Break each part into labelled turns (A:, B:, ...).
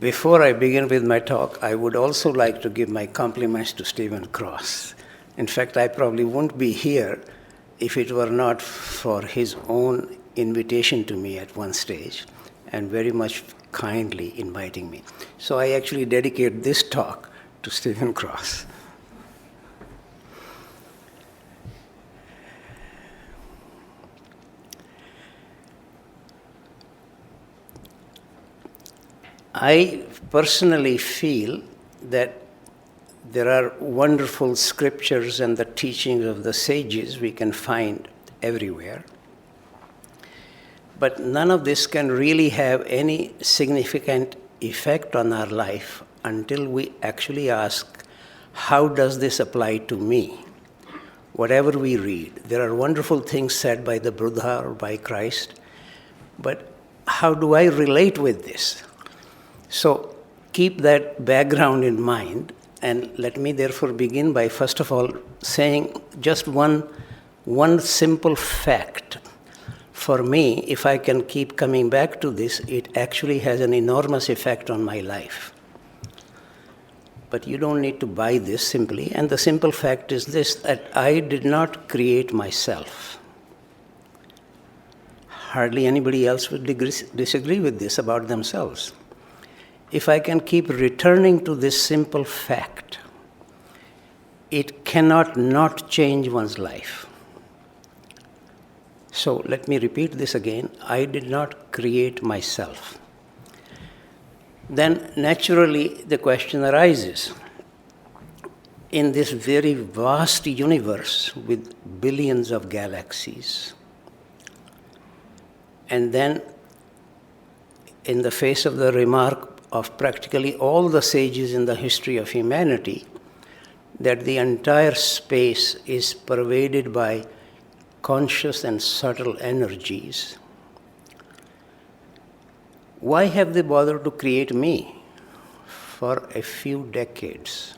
A: Before I begin with my talk, I would also like to give my compliments to Stephen Cross. In fact, I probably wouldn't be here if it were not for his own invitation to me at one stage and very much kindly inviting me. So I actually dedicate this talk to Stephen Cross. I personally feel that there are wonderful scriptures and the teachings of the sages we can find everywhere. But none of this can really have any significant effect on our life until we actually ask, how does this apply to me? Whatever we read, there are wonderful things said by the Buddha or by Christ, but how do I relate with this? So keep that background in mind, and let me therefore begin by first of all saying just one simple fact. For me, if I can keep coming back to this, it actually has an enormous effect on my life. But you don't need to buy this simply, and the simple fact is this, that I did not create myself. Hardly anybody else would disagree with this about themselves. If I can keep returning to this simple fact, it cannot not change one's life. So let me repeat this again. I did not create myself. Then naturally the question arises. In this very vast universe with billions of galaxies, and then in the face of the remark of practically all the sages in the history of humanity, that the entire space is pervaded by conscious and subtle energies. Why have they bothered to create me for a few decades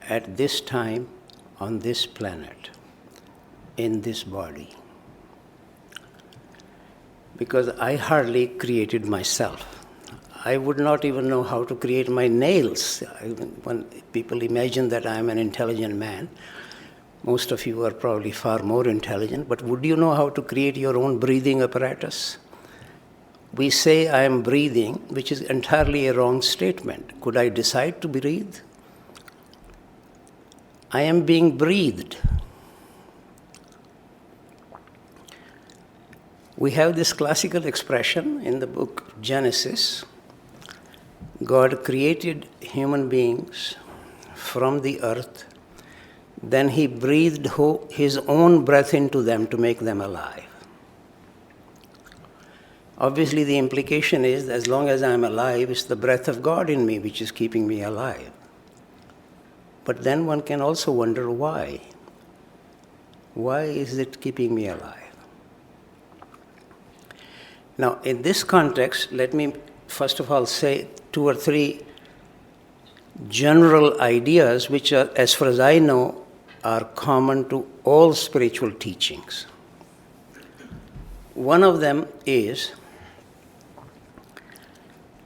A: at this time on this planet, in this body? Because I hardly created myself. I would not even know how to create my nails. When people imagine that I am an intelligent man, most of you are probably far more intelligent, but would you know how to create your own breathing apparatus? We say I am breathing, which is entirely a wrong statement. Could I decide to breathe? I am being breathed. We have this classical expression in the book Genesis. God created human beings from the earth, then he breathed his own breath into them to make them alive. Obviously, the implication is that as long as I'm alive, it's the breath of God in me which is keeping me alive. But then one can also wonder why. Why is it keeping me alive? Now, in this context, let me first of all say two or three general ideas which are, as far as I know, are common to all spiritual teachings. One of them is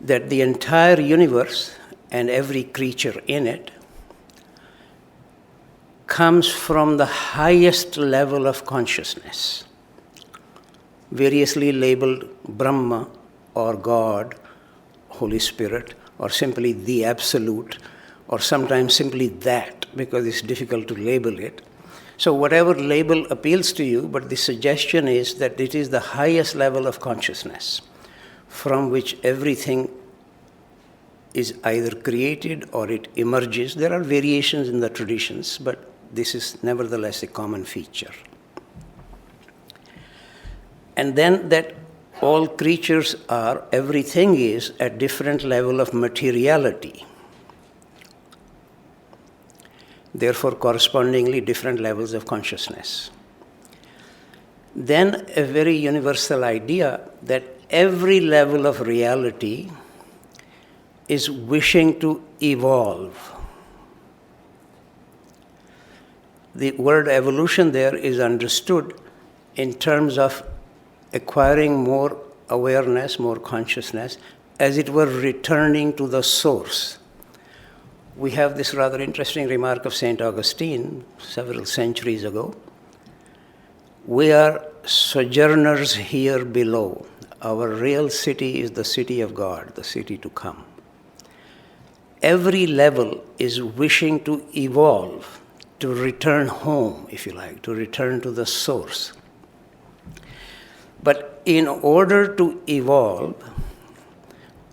A: that the entire universe and every creature in it comes from the highest level of consciousness, variously labeled Brahma or God, Holy Spirit, or simply the Absolute, or sometimes simply that, because it's difficult to label it. So whatever label appeals to you, but the suggestion is that it is the highest level of consciousness from which everything is either created or it emerges. There are variations in the traditions, but this is nevertheless a common feature. And then that all creatures are, everything is at different level of materiality. Therefore, correspondingly different levels of consciousness. Then a very universal idea that every level of reality is wishing to evolve. The word evolution there is understood in terms of acquiring more awareness, more consciousness, as it were, returning to the source. We have this rather interesting remark of St. Augustine several centuries ago. We are sojourners here below. Our real city is the city of God, the city to come. Every level is wishing to evolve, to return home, if you like, to return to the source. But in order to evolve,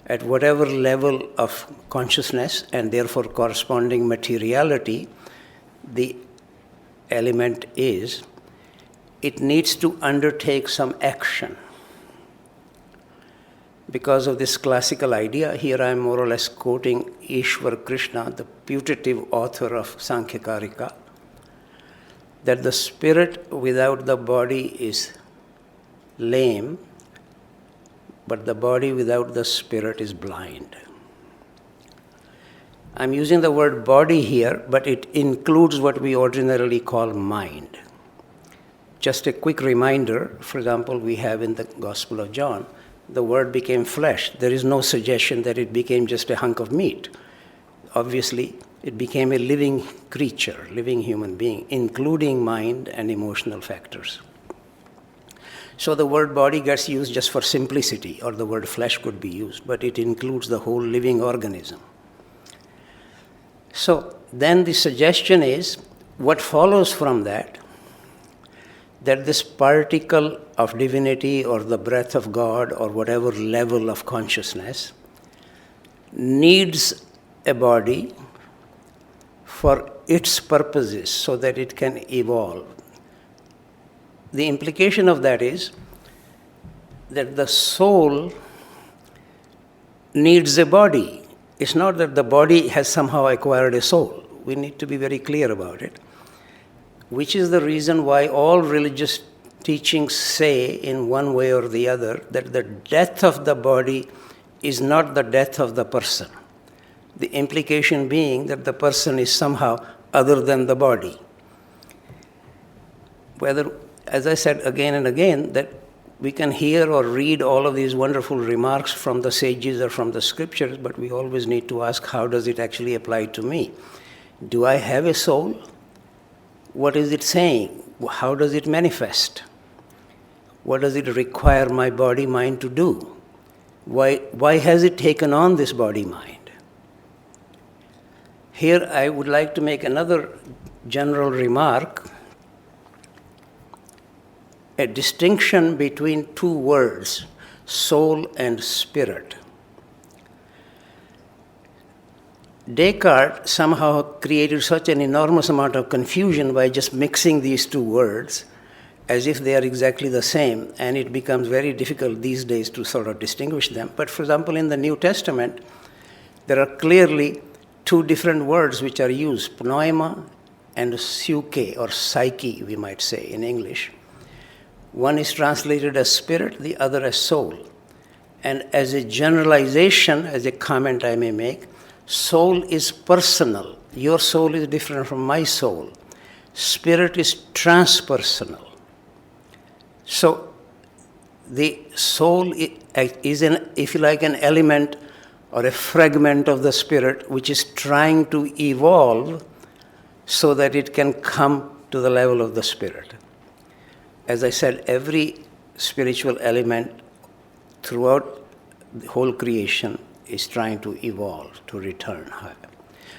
A: at whatever level of consciousness and therefore corresponding materiality the element is, it needs to undertake some action. Because of this classical idea, here I am more or less quoting Ishwar Krishna, the putative author of Sankhyakarika, that the spirit without the body is lame, but the body without the spirit is blind. I'm using the word body here, but it includes what we ordinarily call mind. Just a quick reminder, for example, we have in the Gospel of John, the Word became flesh. There is no suggestion that it became just a hunk of meat. Obviously, it became a living creature, living human being, including mind and emotional factors. So the word body gets used just for simplicity, or the word flesh could be used, but it includes the whole living organism. So then the suggestion is, what follows from that this particle of divinity or the breath of God or whatever level of consciousness needs a body for its purposes so that it can evolve. The implication of that is that the soul needs a body. It's not that the body has somehow acquired a soul. We need to be very clear about it. Which is the reason why all religious teachings say in one way or the other that the death of the body is not the death of the person. The implication being that the person is somehow other than the body. Whether, as I said again and again, that we can hear or read all of these wonderful remarks from the sages or from the scriptures, but we always need to ask, how does it actually apply to me? Do I have a soul? What is it saying? How does it manifest? What does it require my body-mind to do? Why has it taken on this body-mind? Here I would like to make another general remark, a distinction between two words, soul and spirit. Descartes somehow created such an enormous amount of confusion by just mixing these two words as if they are exactly the same, and it becomes very difficult these days to sort of distinguish them. But for example, in the New Testament, there are clearly two different words which are used, pneuma and psyche, or psyche, we might say in English. One is translated as spirit, the other as soul. And as a generalization, as a comment I may make, soul is personal. Your soul is different from my soul. Spirit is transpersonal. So the soul is, if you like, an element or a fragment of the spirit which is trying to evolve so that it can come to the level of the spirit. As I said, every spiritual element throughout the whole creation is trying to evolve, to return higher.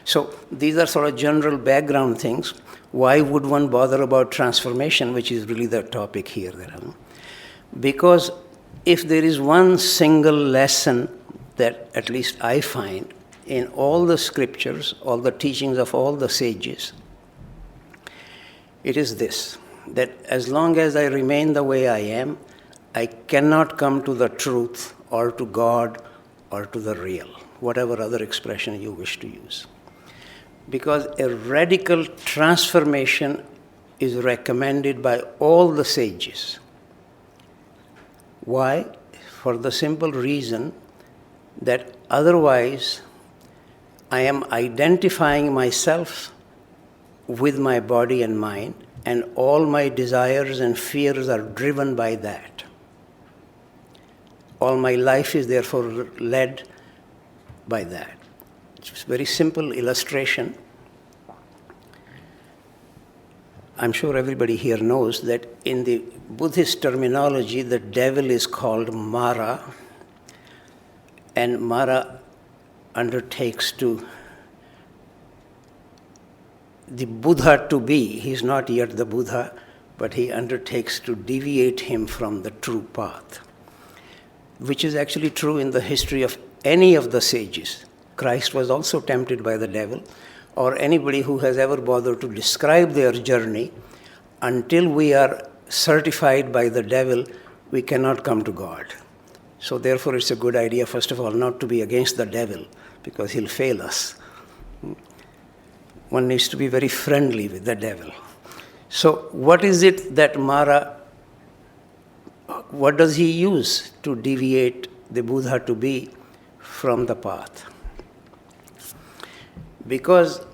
A: So these are sort of general background things. Why would one bother about transformation, which is really the topic here? Because if there is one single lesson that at least I find in all the scriptures, all the teachings of all the sages, it is this, that as long as I remain the way I am, I cannot come to the truth or to God or to the real, whatever other expression you wish to use. Because a radical transformation is recommended by all the sages. Why? For the simple reason that otherwise I am identifying myself with my body and mind, and all my desires and fears are driven by that. All my life is therefore led by that. It's a very simple illustration. I'm sure everybody here knows that in the Buddhist terminology, the devil is called Mara, and Mara undertakes to the Buddha to be. He's not yet the Buddha, but he undertakes to deviate him from the true path, which is actually true in the history of any of the sages. Christ was also tempted by the devil, or anybody who has ever bothered to describe their journey. Until we are certified by the devil, we cannot come to God. So therefore it's a good idea, first of all, not to be against the devil, because he'll fail us. One needs to be very friendly with the devil. So what is it that Mara, what does he use to deviate the Buddha to be from the path? Because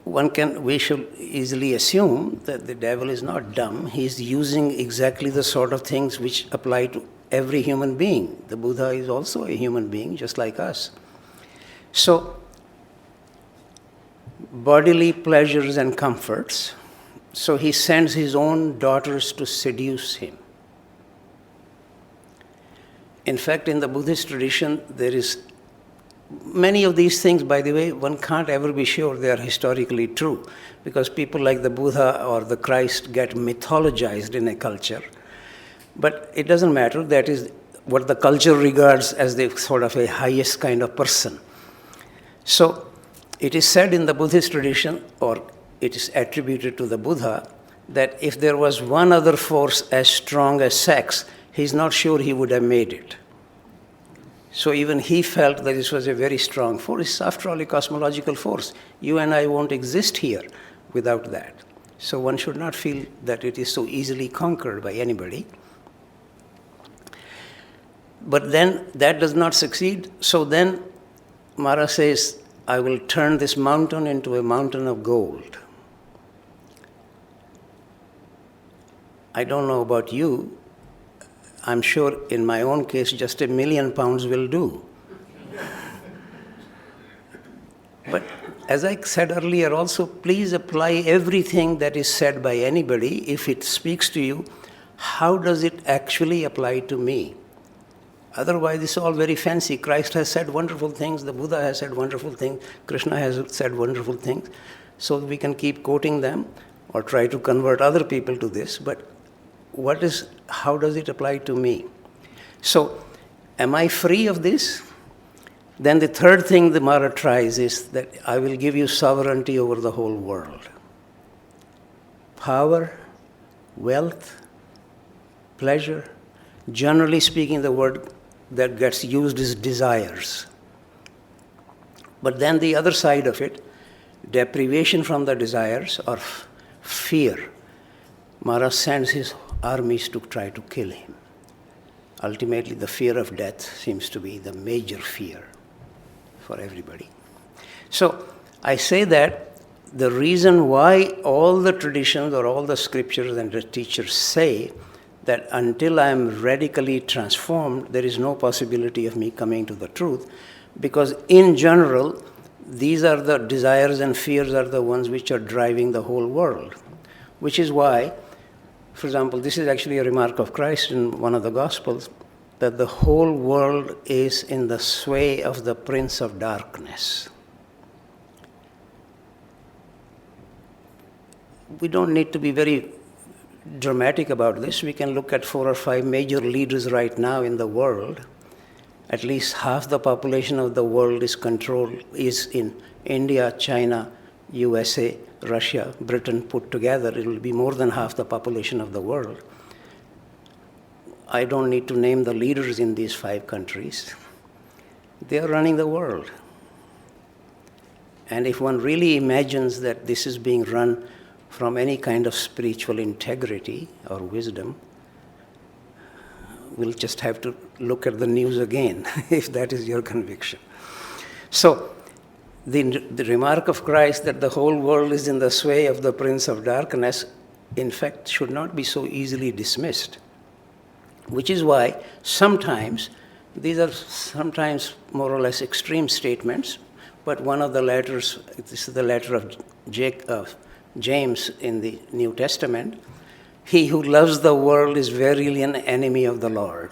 A: we should easily assume that the devil is not dumb. He's using exactly the sort of things which apply to every human being. The Buddha is also a human being, just like us. So, bodily pleasures and comforts. So he sends his own daughters to seduce him. In fact, in the Buddhist tradition, there is many of these things, by the way, one can't ever be sure they are historically true, because people like the Buddha or the Christ get mythologized in a culture. But it doesn't matter. That is what the culture regards as the sort of a highest kind of person. So it is said in the Buddhist tradition, or it is attributed to the Buddha, that if there was one other force as strong as sex, he's not sure he would have made it. So even he felt that this was a very strong force. It's after all a cosmological force. You and I won't exist here without that. So one should not feel that it is so easily conquered by anybody. But then that does not succeed. So then Mara says, I will turn this mountain into a mountain of gold. I don't know about you. I'm sure in my own case, just £1 million will do. But as I said earlier also, please apply everything that is said by anybody. If it speaks to you, how does it actually apply to me? Otherwise, it's all very fancy. Christ has said wonderful things. The Buddha has said wonderful things. Krishna has said wonderful things. So we can keep quoting them or try to convert other people to this. But how does it apply to me? So, am I free of this? Then the third thing the Mara tries is that I will give you sovereignty over the whole world. Power, wealth, pleasure. Generally speaking, the word that gets used is desires. But then the other side of it, deprivation from the desires or fear. Mara sends his armies to try to kill him. Ultimately, the fear of death seems to be the major fear for everybody. So, I say that the reason why all the traditions or all the scriptures and the teachers say that until I am radically transformed, there is no possibility of me coming to the truth, because in general, these are the desires and fears are the ones which are driving the whole world, which is why, for example, this is actually a remark of Christ in one of the Gospels, that the whole world is in the sway of the prince of darkness. We don't need to be very dramatic about this. We can look at 4 or 5 major leaders right now in the world. At least half the population of the world is in India, China, USA, Russia, Britain put together. It will be more than half the population of the world. I don't need to name the leaders in these 5 countries. They are running the world. And if one really imagines that this is being run from any kind of spiritual integrity or wisdom, we'll just have to look at the news again, if that is your conviction. So, the remark of Christ that the whole world is in the sway of the prince of darkness, in fact, should not be so easily dismissed. Which is why sometimes These are sometimes more or less extreme statements, but one of the letters, this is the letter of James in the New Testament, he who loves the world is verily an enemy of the Lord.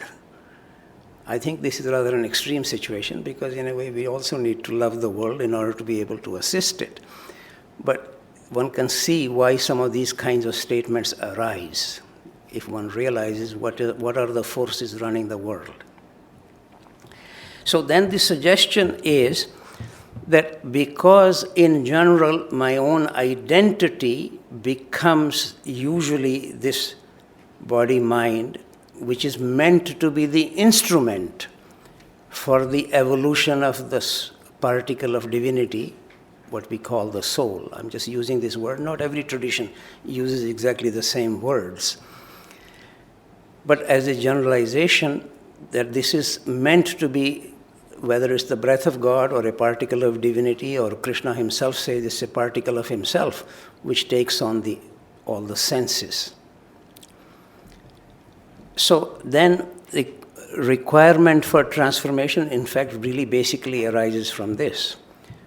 A: I think this is rather an extreme situation because in a way we also need to love the world in order to be able to assist it. But one can see why some of these kinds of statements arise if one realizes what are the forces running the world. So then the suggestion is that because in general my own identity becomes usually this body-mind, which is meant to be the instrument for the evolution of this particle of divinity, what we call the soul. I'm just using this word. Not every tradition uses exactly the same words. But as a generalization, that this is meant to be, whether it's the breath of God or a particle of divinity, or Krishna himself says it's a particle of himself, which takes on all the senses. So then the requirement for transformation, in fact, really basically arises from this.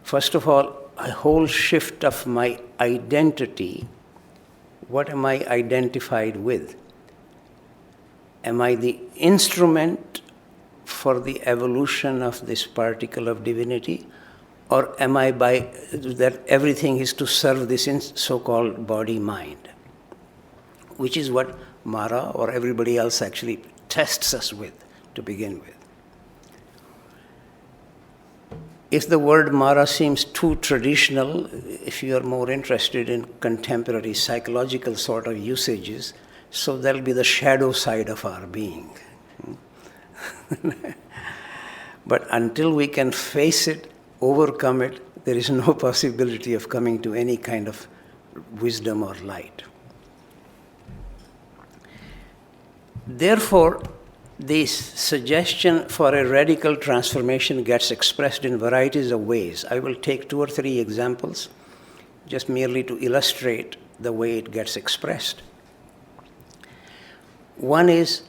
A: First of all, a whole shift of my identity. What am I identified with? Am I the instrument for the evolution of this particle of divinity? Or am I by that everything is to serve this so-called body-mind? Which is what Mara or everybody else actually tests us with to begin with. If the word Mara seems too traditional, if you are more interested in contemporary psychological sort of usages, so that'll be the shadow side of our being. But until we can face it, overcome it, there is no possibility of coming to any kind of wisdom or light. Therefore, this suggestion for a radical transformation gets expressed in varieties of ways. I will take 2 or 3 examples, just merely to illustrate the way it gets expressed. One is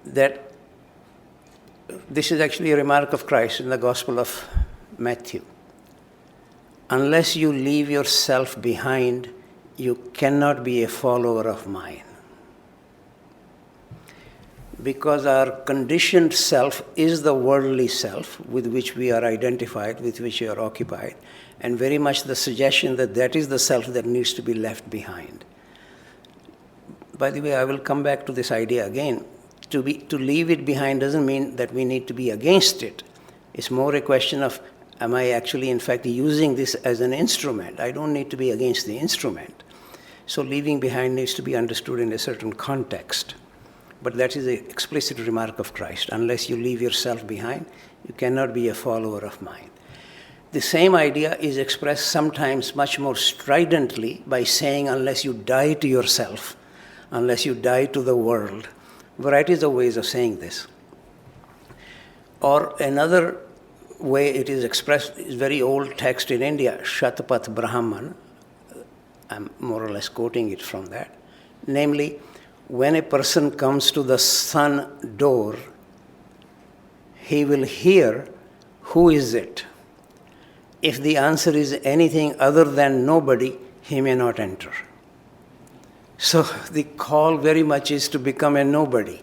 A: that this is actually a remark of Christ in the Gospel of Matthew. Unless you leave yourself behind, you cannot be a follower of mine. Because our conditioned self is the worldly self with which we are identified, with which we are occupied, and very much the suggestion that that is the self that needs to be left behind. By the way, I will come back to this idea again. To leave it behind doesn't mean that we need to be against it. It's more a question of, am I actually in fact using this as an instrument? I don't need to be against the instrument. So leaving behind needs to be understood in a certain context. But that is an explicit remark of Christ. Unless you leave yourself behind, you cannot be a follower of mine. The same idea is expressed sometimes much more stridently by saying, unless you die to yourself, unless you die to the world. Varieties of ways of saying this. Or another way it is expressed is very old text in India, Shatapath Brahman. I'm more or less quoting it from that. Namely, when a person comes to the sun door, he will hear, who is it? If the answer is anything other than nobody, he may not enter. So the call very much is to become a nobody,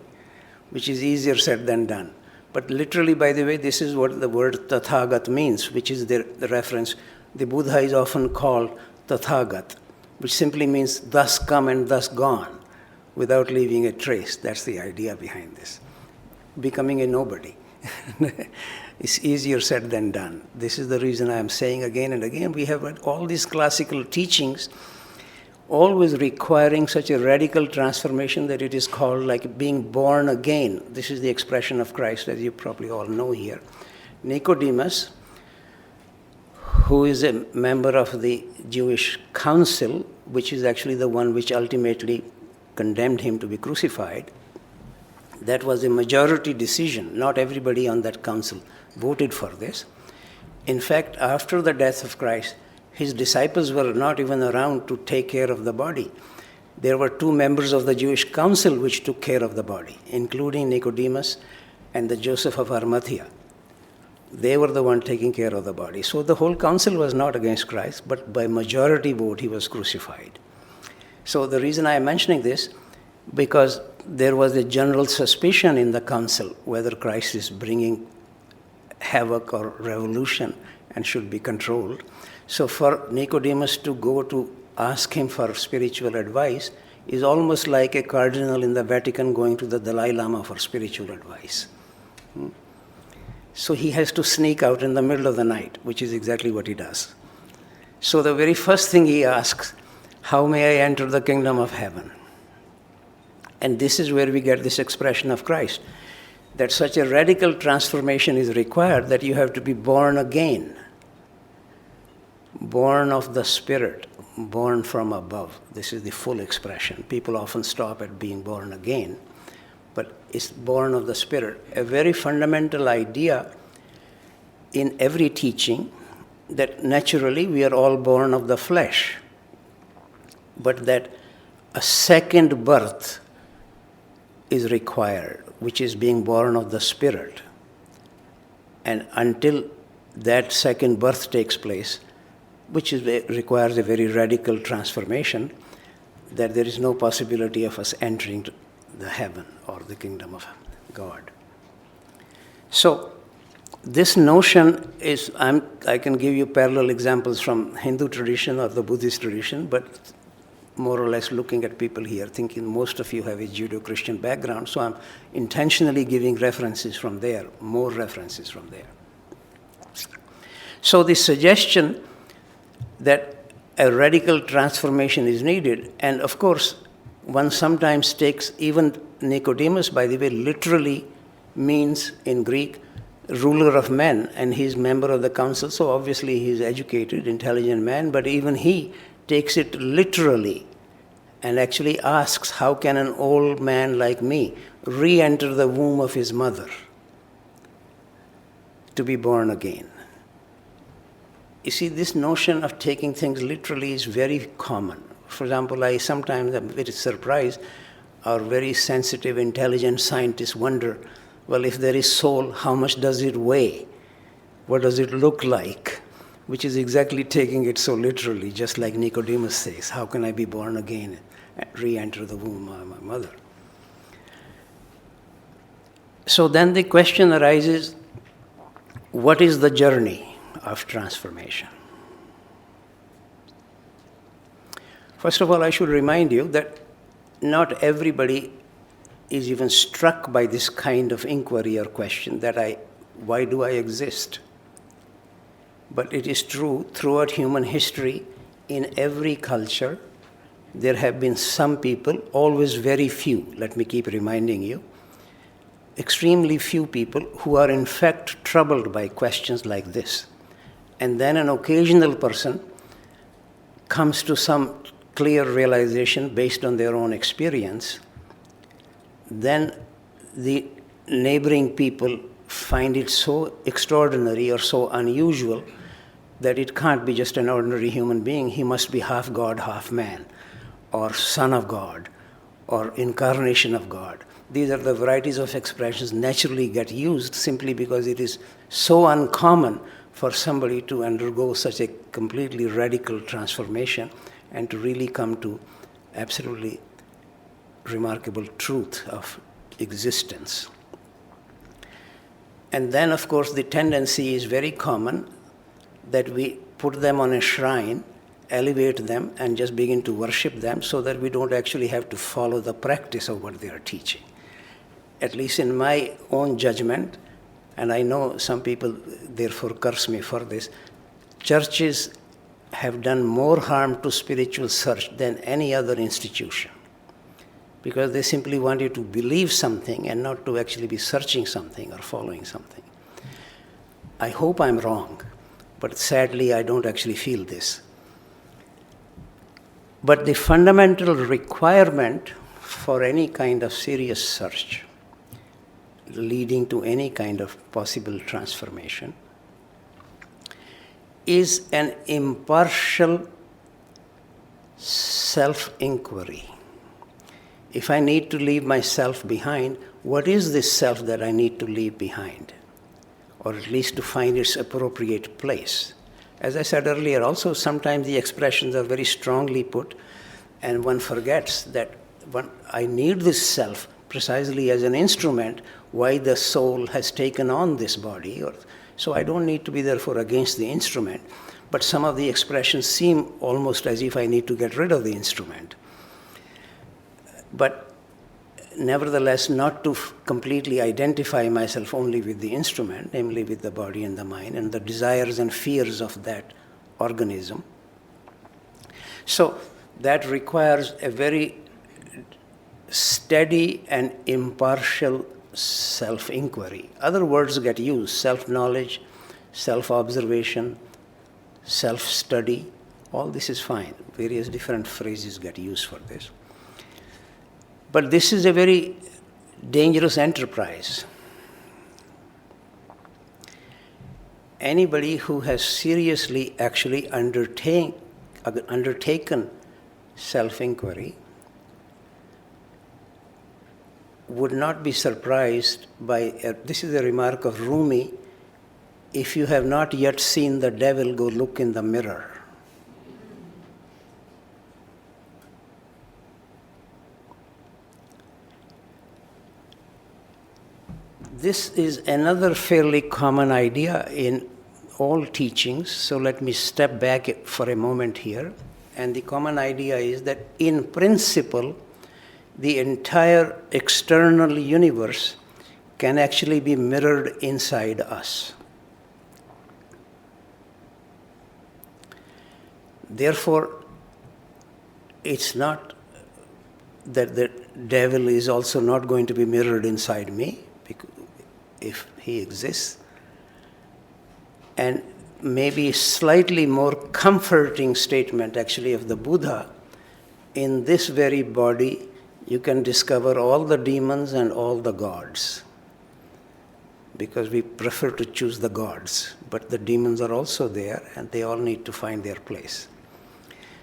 A: which is easier said than done. But literally, by the way, this is what the word Tathagat means, which is the reference. The Buddha is often called Tathagat, which simply means thus come and thus gone, without leaving a trace. That's the idea behind this. Becoming a nobody. It's easier said than done. This is the reason I am saying again and again, we have all these classical teachings always requiring such a radical transformation that it is called like being born again. This is the expression of Christ, as you probably all know here. Nicodemus, who is a member of the Jewish council, which is actually the one which ultimately condemned him to be crucified, that was a majority decision. Not everybody on that council voted for this. In fact, after the death of Christ, his disciples were not even around to take care of the body. There were 2 members of the Jewish council which took care of the body, including Nicodemus and the Joseph of Arimathea. They were the one taking care of the body. So the whole council was not against Christ, but by majority vote he was crucified. So the reason I am mentioning this, because there was a general suspicion in the council whether Christ is bringing havoc or revolution and should be controlled. So for Nicodemus to go to ask him for spiritual advice is almost like a cardinal in the Vatican going to the Dalai Lama for spiritual advice. So he has to sneak out in the middle of the night, which is exactly what he does. So the very first thing he asks, how may I enter the kingdom of heaven? And this is where we get this expression of Christ, that such a radical transformation is required that you have to be born again, born of the Spirit, born from above. This is the full expression. People often stop at being born again, but it's born of the Spirit. A very fundamental idea in every teaching that naturally we are all born of the flesh, but that a second birth is required, which is being born of the Spirit. And until that second birth takes place, which requires a very radical transformation, that there is no possibility of us entering the heaven or the kingdom of God. So this notion is, I can give you parallel examples from Hindu tradition or the Buddhist tradition, but more or less looking at people here, thinking most of you have a Judeo-Christian background, so I'm intentionally giving references from there, more references from there. So the suggestion that a radical transformation is needed, and of course, one sometimes takes, even Nicodemus, by the way, literally means in Greek, ruler of men, and he's member of the council, so obviously he's educated, intelligent man, but even he takes it literally and actually asks, how can an old man like me re-enter the womb of his mother to be born again? You see, this notion of taking things literally is very common. For example, I sometimes am very surprised, our very sensitive, intelligent scientists wonder, well, if there is soul, how much does it weigh? What does it look like? Which is exactly taking it so literally, just like Nicodemus says, how can I be born again and re-enter the womb of my mother? So then the question arises, what is the journey of transformation? First of all, I should remind you that not everybody is even struck by this kind of inquiry or question that why do I exist? But it is true, throughout human history, in every culture, there have been some people, always very few, let me keep reminding you, extremely few people who are in fact troubled by questions like this. And then an occasional person comes to some clear realization based on their own experience. Then the neighboring people find it so extraordinary or so unusual that it can't be just an ordinary human being. He must be half God, half man, or son of God, or incarnation of God. These are the varieties of expressions naturally get used simply because it is so uncommon for somebody to undergo such a completely radical transformation and to really come to absolutely remarkable truth of existence. And then, of course, the tendency is very common that we put them on a shrine, elevate them, and just begin to worship them so that we don't actually have to follow the practice of what they are teaching. At least in my own judgment, and I know some people therefore curse me for this, churches have done more harm to spiritual search than any other institution, because they simply want you to believe something and not to actually be searching something or following something. I hope I'm wrong, but sadly I don't actually feel this. But the fundamental requirement for any kind of serious search leading to any kind of possible transformation is an impartial self-inquiry. if I need to leave myself behind, what is this self that I need to leave behind? Or at least to find its appropriate place. As I said earlier, also sometimes the expressions are very strongly put, and one forgets that I need this self precisely as an instrument why the soul has taken on this body. So I don't need to be therefore against the instrument, but some of the expressions seem almost as if I need to get rid of the instrument. But nevertheless, not to completely identify myself only with the instrument, namely with the body and the mind and the desires and fears of that organism. So that requires a very steady and impartial self-inquiry. Other words get used: self-knowledge, self-observation, self-study. All this is fine. Various different phrases get used for this. But this is a very dangerous enterprise. Anybody who has seriously actually undertaken self-inquiry would not be surprised by, this is a remark of Rumi, if you have not yet seen the devil, go look in the mirror. This is another fairly common idea in all teachings, so let me step back for a moment here. And the common idea is that in principle, the entire external universe can actually be mirrored inside us. Therefore, it's not that the devil is also not going to be mirrored inside me, if he exists. And maybe a slightly more comforting statement actually of the Buddha, in this very body you can discover all the demons and all the gods. Because we prefer to choose the gods, but the demons are also there and they all need to find their place.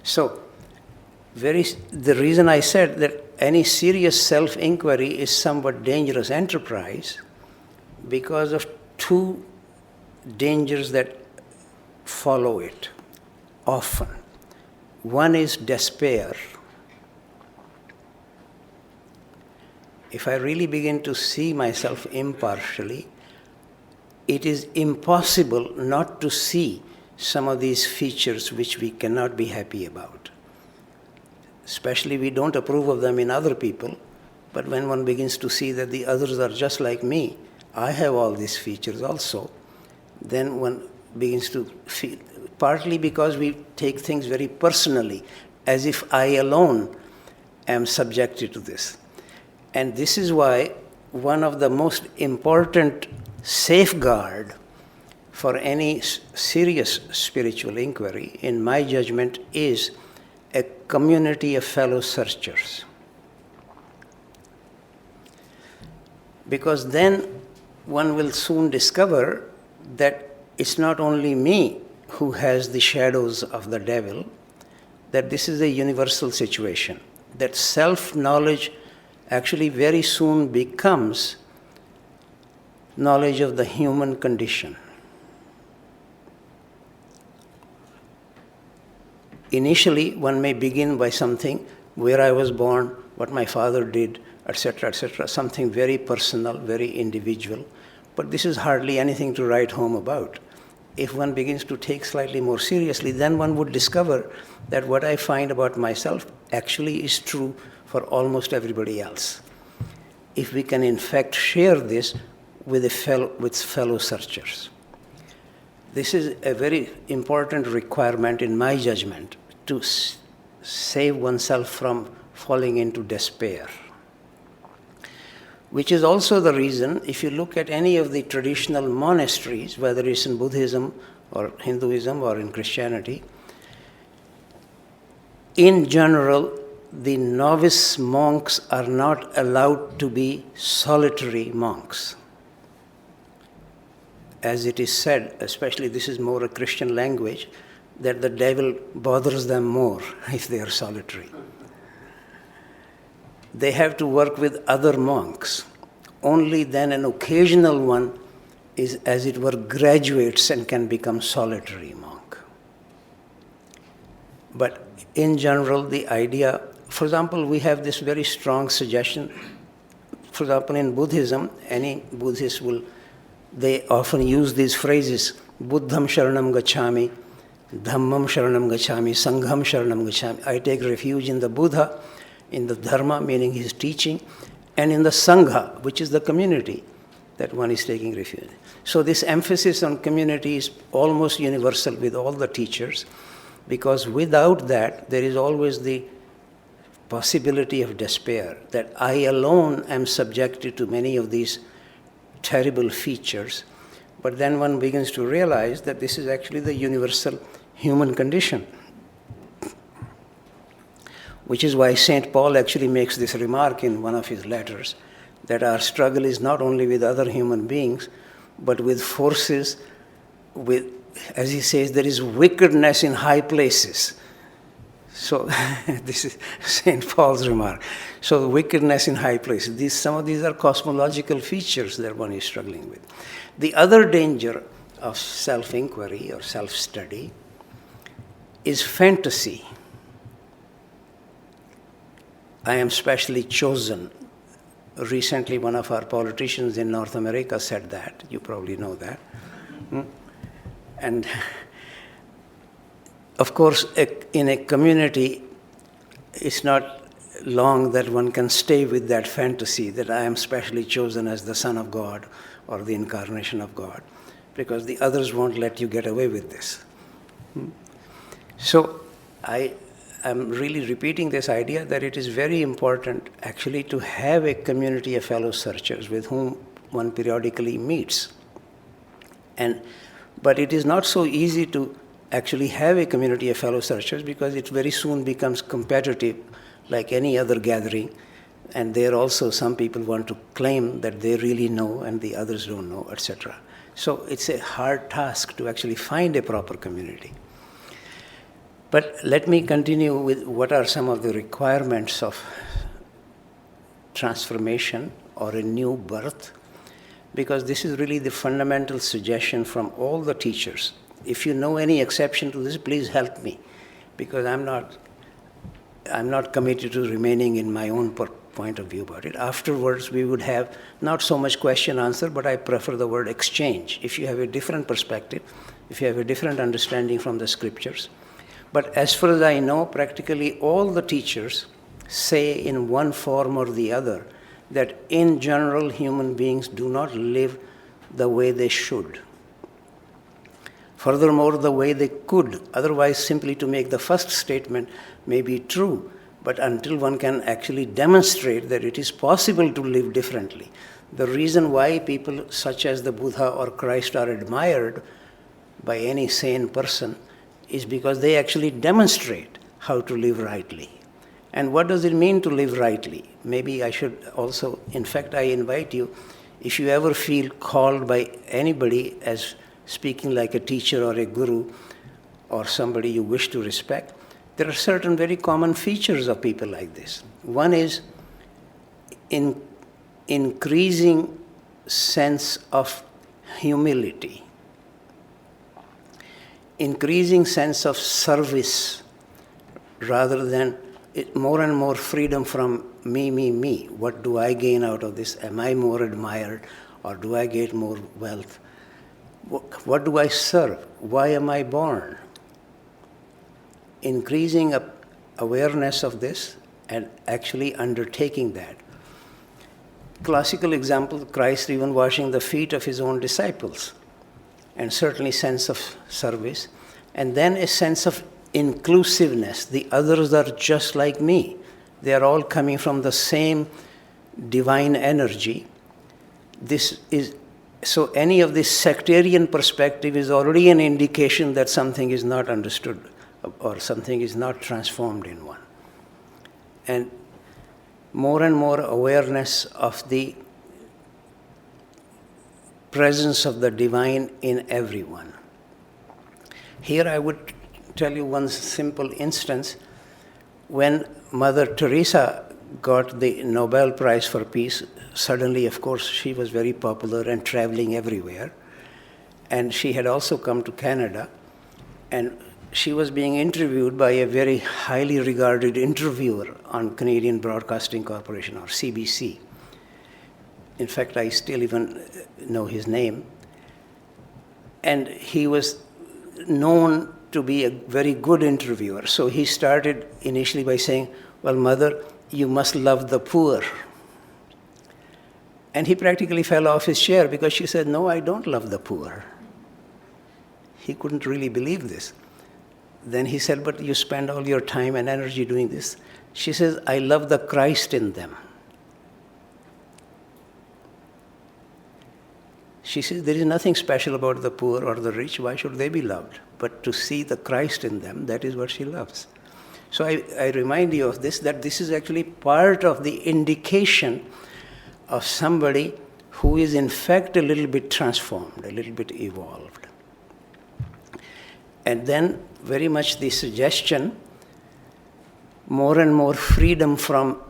A: So, the reason I said that any serious self-inquiry is somewhat dangerous enterprise, because of two dangers that follow it often. One is despair. If I really begin to see myself impartially, it is impossible not to see some of these features which we cannot be happy about. Especially we don't approve of them in other people, but when one begins to see that the others are just like me, I have all these features also, then one begins to feel, partly because we take things very personally, as if I alone am subjected to this. And this is why one of the most important safeguard for any serious spiritual inquiry, in my judgment, is a community of fellow searchers. Because then one will soon discover that it's not only me who has the shadows of the devil, that this is a universal situation, that self-knowledge actually very soon becomes knowledge of the human condition. Initially, one may begin by something, where I was born, what my father did, etc., something very personal, very individual. But this is hardly anything to write home about. If one begins to take slightly more seriously, then one would discover that what I find about myself actually is true for almost everybody else. If we can in fact share this with fellow searchers. This is a very important requirement in my judgment to save oneself from falling into despair. Which is also the reason, if you look at any of the traditional monasteries, whether it's in Buddhism or Hinduism or in Christianity, in general, the novice monks are not allowed to be solitary monks. As it is said, especially this is more a Christian language, that the devil bothers them more if they are solitary. they have to work with other monks. Only then an occasional one is, as it were, graduates and can become solitary monk. But in general, the idea, for example, we have this very strong suggestion. For example, in Buddhism, any Buddhist they often use these phrases, Buddham Sharanam Gacchami, Dhammam Sharanam Gacchami, Sangham Sharanam Gacchami. I take refuge in the Buddha, in the Dharma, meaning his teaching, and in the Sangha, which is the community that one is taking refuge. So this emphasis on community is almost universal with all the teachers, because without that, there is always the possibility of despair, that I alone am subjected to many of these terrible features. But then one begins to realize that this is actually the universal human condition. Which is why St. Paul actually makes this remark in one of his letters, that our struggle is not only with other human beings, but with forces, as he says, there is wickedness in high places. So this is St. Paul's remark. So wickedness in high places. Some of these are cosmological features that one is struggling with. The other danger of self-inquiry or self-study is fantasy. I am specially chosen. Recently, one of our politicians in North America said that. You probably know that. And of course, in a community, it's not long that one can stay with that fantasy that I am specially chosen as the Son of God or the incarnation of God, because the others won't let you get away with this. So I'm really repeating this idea that it is very important actually to have a community of fellow searchers with whom one periodically meets. But it is not so easy to actually have a community of fellow searchers, because it very soon becomes competitive like any other gathering. And there also some people want to claim that they really know and the others don't know, etc. So it's a hard task to actually find a proper community. But let me continue with what are some of the requirements of transformation or a new birth, because this is really the fundamental suggestion from all the teachers. If you know any exception to this, please help me, because I'm not committed to remaining in my own point of view about it. Afterwards, we would have not so much question-answer, but I prefer the word exchange. If you have a different perspective, if you have a different understanding from the scriptures. But as far as I know, practically all the teachers say in one form or the other that in general human beings do not live the way they should. Furthermore, the way they could. Otherwise, simply to make the first statement may be true, but until one can actually demonstrate that it is possible to live differently. The reason why people such as the Buddha or Christ are admired by any sane person is because they actually demonstrate how to live rightly. And what does it mean to live rightly? Maybe I should also, in fact, I invite you, if you ever feel called by anybody as speaking like a teacher or a guru or somebody you wish to respect, there are certain very common features of people like this. One is increasing sense of humility, increasing sense of service, rather than more and more freedom from me. What do I gain out of this? Am I more admired, or do I get more wealth? What do I serve? Why am I born? Increasing awareness of this and actually undertaking that. Classical example, Christ even washing the feet of his own disciples, and certainly sense of service, and then a sense of inclusiveness. The others are just like me. They are all coming from the same divine energy. So any of this sectarian perspective is already an indication that something is not understood or something is not transformed in one. And more awareness of the presence of the divine in everyone. Here I would tell you one simple instance. When Mother Teresa got the Nobel Prize for Peace. Suddenly, of course, she was very popular and traveling everywhere. And she had also come to Canada, and she was being interviewed by a very highly regarded interviewer on Canadian Broadcasting Corporation, or CBC. In fact, I still even know his name. And he was known to be a very good interviewer. So he started initially by saying, "Well, mother, you must love the poor." And he practically fell off his chair because she said, "No, I don't love the poor." He couldn't really believe this. Then he said, "But you spend all your time and energy doing this." She says, "I love the Christ in them." She says, "There is nothing special about the poor or the rich. Why should they be loved? But to see the Christ in them, that is what she loves." So I remind you of this, that this is actually part of the indication of somebody who is in fact a little bit transformed, a little bit evolved. And then very much the suggestion, more and more freedom from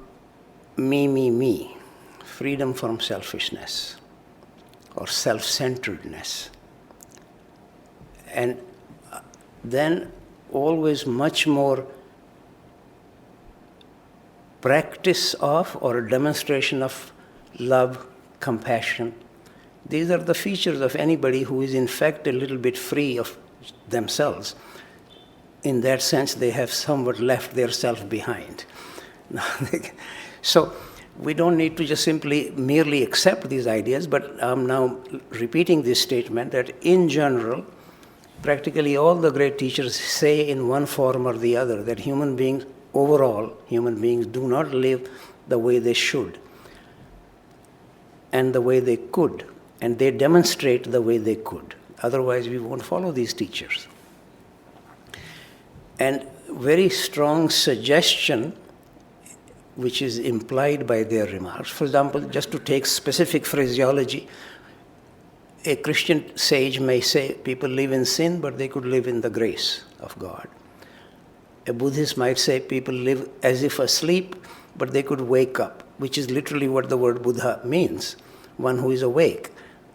A: me, freedom from selfishness or self-centeredness. And then always much more practice of or a demonstration of love, compassion. These are the features of anybody who is in fact a little bit free of themselves. In that sense, they have somewhat left their self behind. So we don't need to just merely accept these ideas, but I'm now repeating this statement that in general, practically all the great teachers say in one form or the other that human beings do not live the way they should and the way they could, and they demonstrate the way they could. Otherwise, we won't follow these teachers. And very strong suggestion, which is implied by their remarks. For example, just to take specific phraseology, a Christian sage may say people live in sin, but they could live in the grace of God. A Buddhist might say people live as if asleep, but they could wake up, which is literally what the word Buddha means, one who is awake.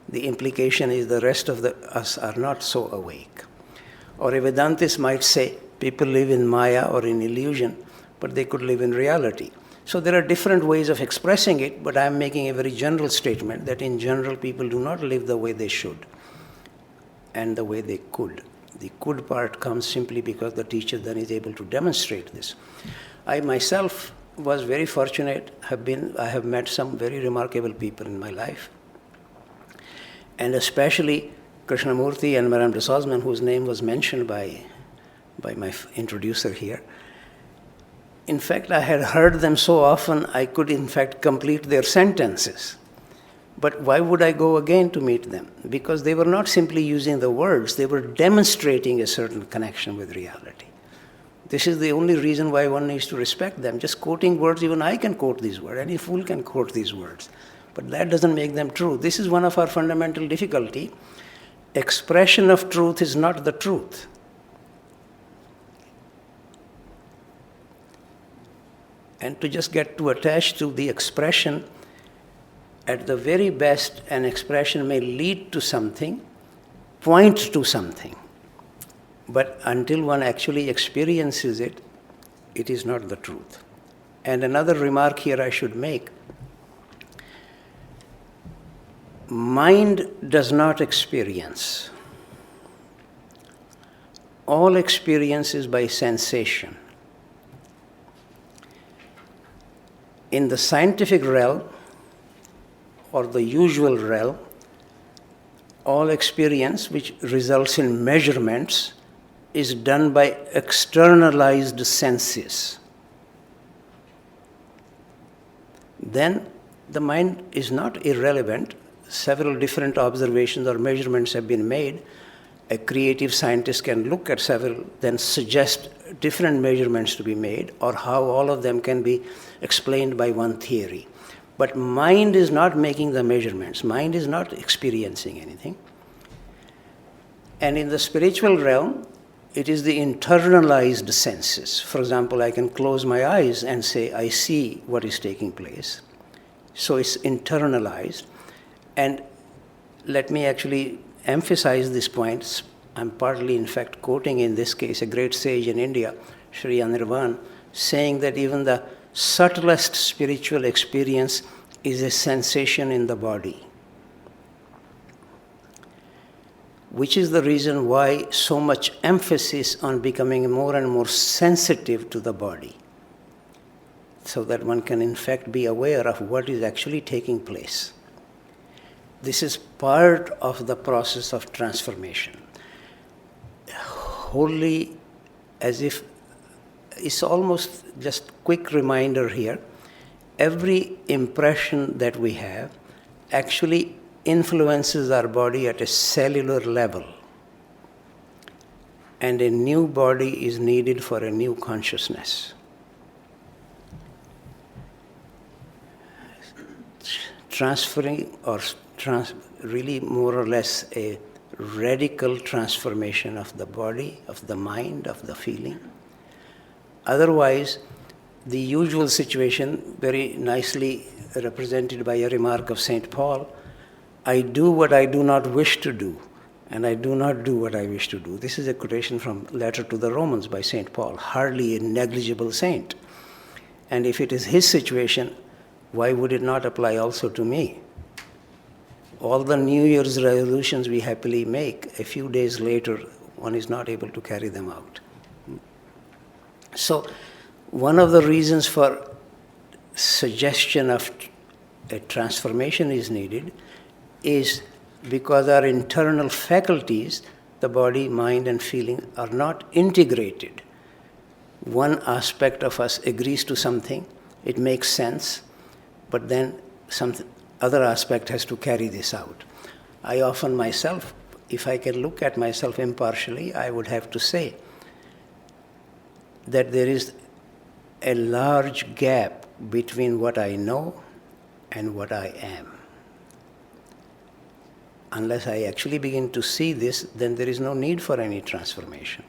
A: The implication is the rest of us are not so awake. Or a Vedantist might say people live in Maya or in illusion, but they could live in reality. So there are different ways of expressing it, but I'm making a very general statement that in general people do not live the way they should and the way they could. The could part comes simply because the teacher then is able to demonstrate this. I myself was very fortunate. I have met some very remarkable people in my life. And especially Krishnamurti and Madame de Salzman, whose name was mentioned by my introducer here. In fact, I had heard them so often, I could in fact complete their sentences. But why would I go again to meet them? Because they were not simply using the words, they were demonstrating a certain connection with reality. This is the only reason why one needs to respect them. Just quoting words, even I can quote these words, any fool can quote these words. But that doesn't make them true. This is one of our fundamental difficulty. Expression of truth is not the truth. And to just get too attached to the expression, at the very best, an expression may lead to something, point to something. But until one actually experiences it, it is not the truth. And another remark here I should make. Mind does not experience. All experience is by sensation. In the scientific realm, or the usual realm, all experience which results in measurements is done by externalized senses. Then the mind is not irrelevant. Several different observations or measurements have been made. A creative scientist can look at several, then suggest different measurements to be made, or how all of them can be explained by one theory. But mind is not making the measurements. Mind is not experiencing anything. And in the spiritual realm, It is the internalized senses. For example, I can close my eyes and say, I see what is taking place. So it's internalized. And let me actually emphasize this point. I'm partly, in fact, quoting in this case a great sage in India, Sri Anirvan, saying that even the subtlest spiritual experience is a sensation in the body. Which is the reason why so much emphasis on becoming more and more sensitive to the body, so that one can in fact be aware of what is actually taking place. This is part of the process of transformation. Wholly, as if, it's almost just quick reminder here, every impression that we have actually influences our body at a cellular level. And a new body is needed for a new consciousness. Transferring, or really more or less a radical transformation of the body, of the mind, of the feeling. Otherwise, the usual situation, very nicely represented by a remark of St. Paul, I do what I do not wish to do, and I do not do what I wish to do. This is a quotation from Letter to the Romans by St. Paul, hardly a negligible saint. And if it is his situation, why would it not apply also to me? All the New Year's resolutions we happily make, a few days later, one is not able to carry them out. So, one of the reasons for suggestion of a transformation is needed is because our internal faculties, the body, mind, and feeling, are not integrated. One aspect of us agrees to something, it makes sense, but then some other aspect has to carry this out. I often myself, if I can look at myself impartially, I would have to say that there is a large gap between what I know and what I am. Unless I actually begin to see this, then there is no need for any transformation.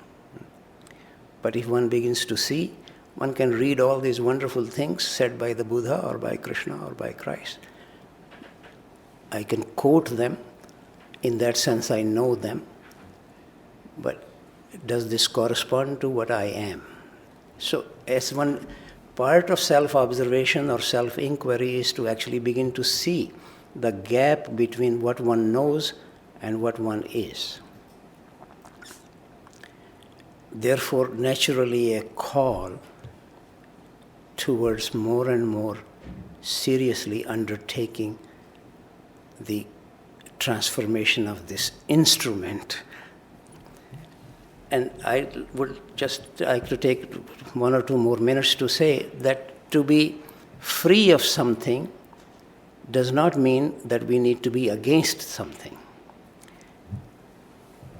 A: But if one begins to see, one can read all these wonderful things said by the Buddha or by Krishna or by Christ. I can quote them. In that sense, I know them. But does this correspond to what I am? So, as one part of self-observation or self-inquiry is to actually begin to see the gap between what one knows and what one is. Therefore, naturally, a call towards more and more seriously undertaking the transformation of this instrument. And I would just like to take 1 or 2 more minutes to say that to be free of something does not mean that we need to be against something.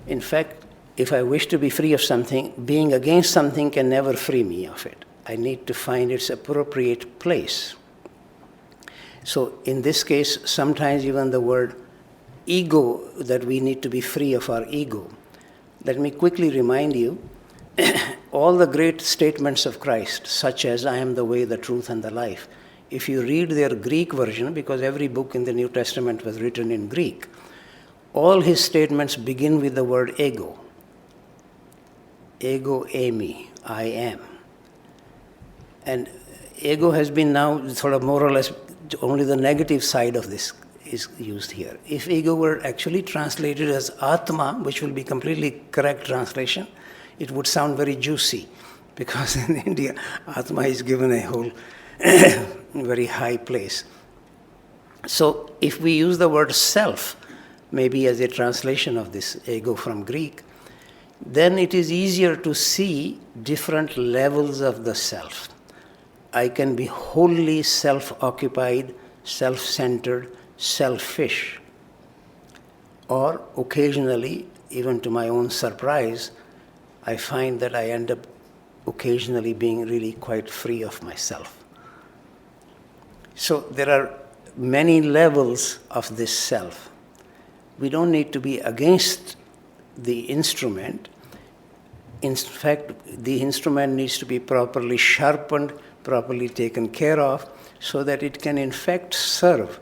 A: In fact, if I wish to be free of something, being against something can never free me of it. I need to find its appropriate place. So in this case, sometimes even the word ego, that we need to be free of our ego. Let me quickly remind you, all the great statements of Christ, such as I am the way, the truth, and the life, if you read their Greek version, because every book in the New Testament was written in Greek, all his statements begin with the word ego. Ego eimi, I am. And ego has been now sort of more or less only the negative side of this is used here. If ego were actually translated as Atma, which will be completely correct translation, it would sound very juicy, because in India, Atma is given a whole very high place. So if we use the word self, maybe as a translation of this ego from Greek, then it is easier to see different levels of the self. I can be wholly self-occupied, self-centered, selfish. Or occasionally, even to my own surprise, I find that I end up occasionally being really quite free of myself. So there are many levels of this self. We don't need to be against the instrument. in fact, the instrument needs to be properly sharpened, properly taken care of, so that it can in fact serve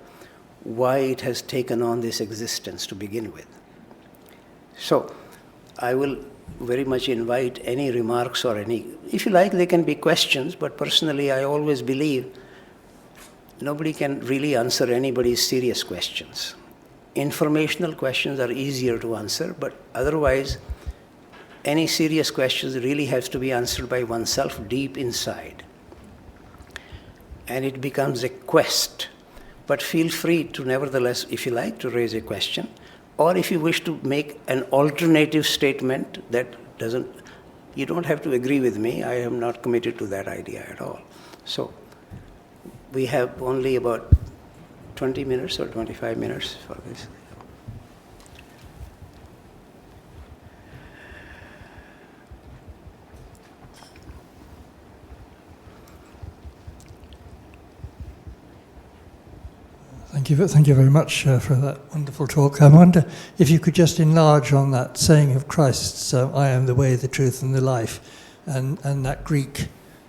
A: why it has taken on this existence to begin with. So, I will very much invite any remarks or any, if you like, they can be questions, but personally I always believe nobody can really answer anybody's serious questions. Informational questions are easier to answer, but otherwise, any serious questions really has to be answered by oneself deep inside. And it becomes a quest. But feel free to nevertheless, if you like, to raise a question, or if you wish to make an alternative statement that doesn't, you don't have to agree with me, I am not committed to that idea at all. So, we have only about 20 minutes or 25 minutes for this.
B: Thank you very much for that wonderful talk. I wonder if you could just enlarge on that saying of Christ's, I am the way, the truth, and the life, and that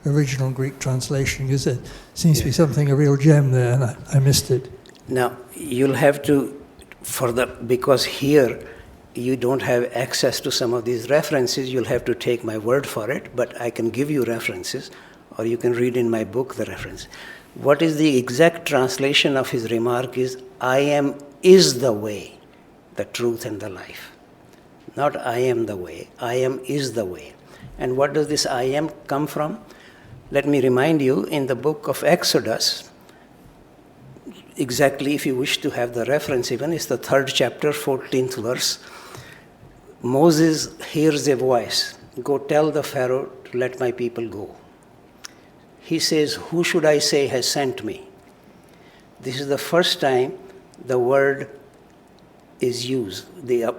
B: original Greek translation, because it seems to be something, a real gem there, and I missed it.
A: Now, you'll have to, because here you don't have access to some of these references, you'll have to take my word for it, but I can give you references, or you can read in my book the reference. What is the exact translation of his remark is, I am is the way, the truth, and the life. Not I am the way, I am is the way. And what does this I am come from? Let me remind you, in the book of Exodus, exactly if you wish to have the reference even, it's the 3rd chapter, 14th verse. Moses hears a voice, go tell the Pharaoh to let my people go. He says, who should I say has sent me? This is the first time the word is used. The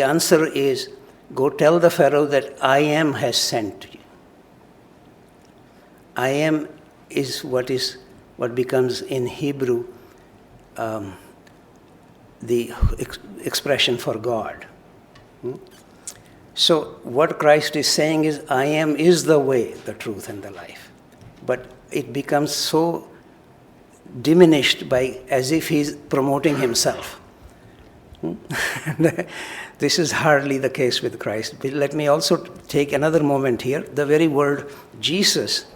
A: answer is, go tell the Pharaoh that I am has sent you. I am is what becomes in Hebrew the expression for God. So what Christ is saying is, I am is the way, the truth, and the life. But it becomes so diminished by as if he's promoting himself. This is hardly the case with Christ. But let me also take another moment here. The very word Jesus,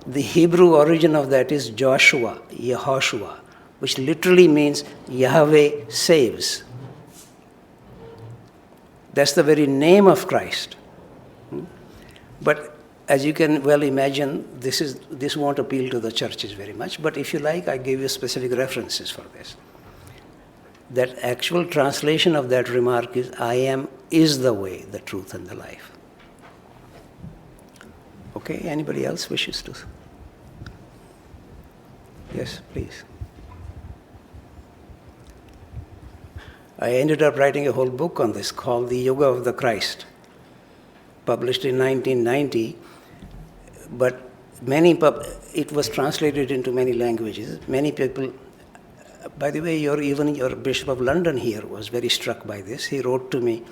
A: the Hebrew origin of that is Joshua, Yehoshua, which literally means Yahweh saves. That's the very name of Christ. But as you can well imagine, this won't appeal to the churches very much, but if you like, I give you specific references for this. That actual translation of that remark is, I am is the way, the truth, and the life. Okay, anybody else wishes to? Yes, please. I ended up writing a whole book on this called The Yoga of the Christ, published in 1990, but it was translated into many languages. Many people, by the way, your Bishop of London here was very struck by this. He wrote to me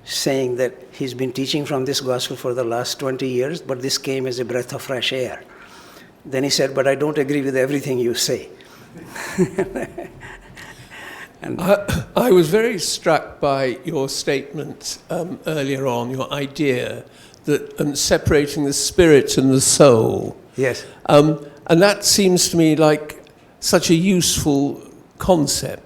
A: saying that he's been teaching from this gospel for the last 20 years, but this came as a breath of fresh air. Then he said, but I don't agree with everything you say.
C: And I was very struck by your statement earlier on, your idea that separating the spirit and the soul.
A: Yes.
C: And that seems to me like such a useful concept.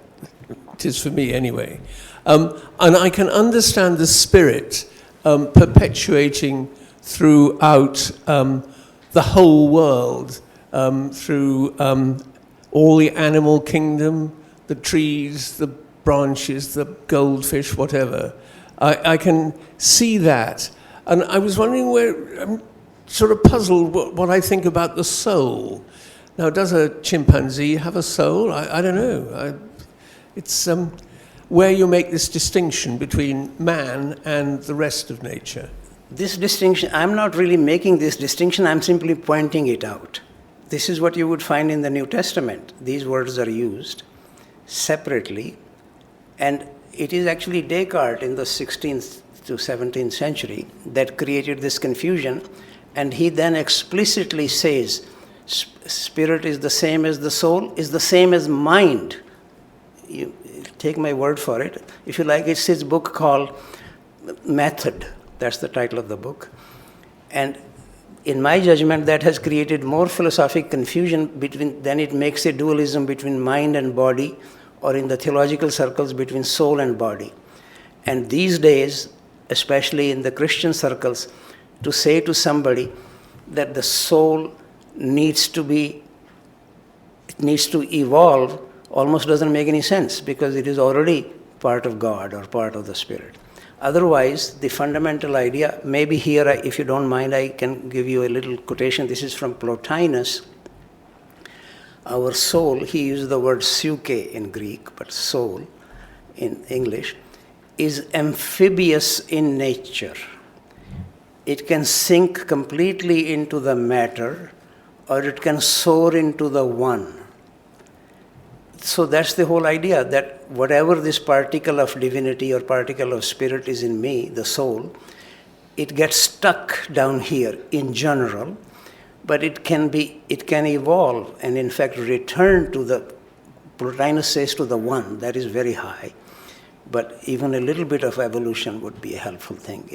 C: It is for me anyway. And I can understand the spirit perpetuating throughout the whole world, through all the animal kingdom, the trees, the branches, the goldfish, whatever. I can see that. And I was wondering I'm sort of puzzled what I think about the soul. Now, does a chimpanzee have a soul? I don't know. It's where you make this distinction between man and the rest of nature.
A: This distinction, I'm not really making this distinction, I'm simply pointing it out. This is what you would find in the New Testament. These words are used separately, and it is actually Descartes in the 16th to 17th century that created this confusion. And he then explicitly says, spirit is the same as the soul, is the same as mind. You take my word for it. If you like, it's his book called Method. That's the title of the book. And in my judgment, that has created more philosophic confusion than it makes a dualism between mind and body, or in the theological circles between soul and body. And these days, especially in the Christian circles, to say to somebody that the soul needs to evolve almost doesn't make any sense, because it is already part of God or part of the Spirit. Otherwise, the fundamental idea, maybe here, if you don't mind, I can give you a little quotation. This is from Plotinus. Our soul, he used the word psyche in Greek, but soul in English, is amphibious in nature. It can sink completely into the matter, or it can soar into the one. So that's the whole idea, that whatever this particle of divinity or particle of spirit is in me, the soul, it gets stuck down here in general, but it can evolve and in fact return to the, Plotinus says, to the one. That is very high. But even a little bit of evolution would be a helpful thing.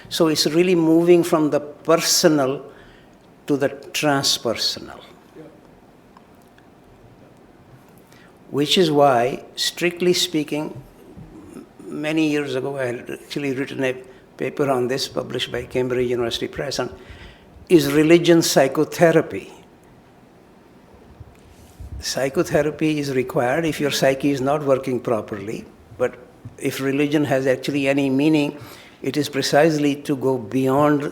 A: So it's really moving from the personal to the transpersonal. Which is why, strictly speaking, many years ago I had actually written a paper on this, published by Cambridge University Press, on is religion psychotherapy? Psychotherapy is required if your psyche is not working properly, but if religion has actually any meaning, it is precisely to go beyond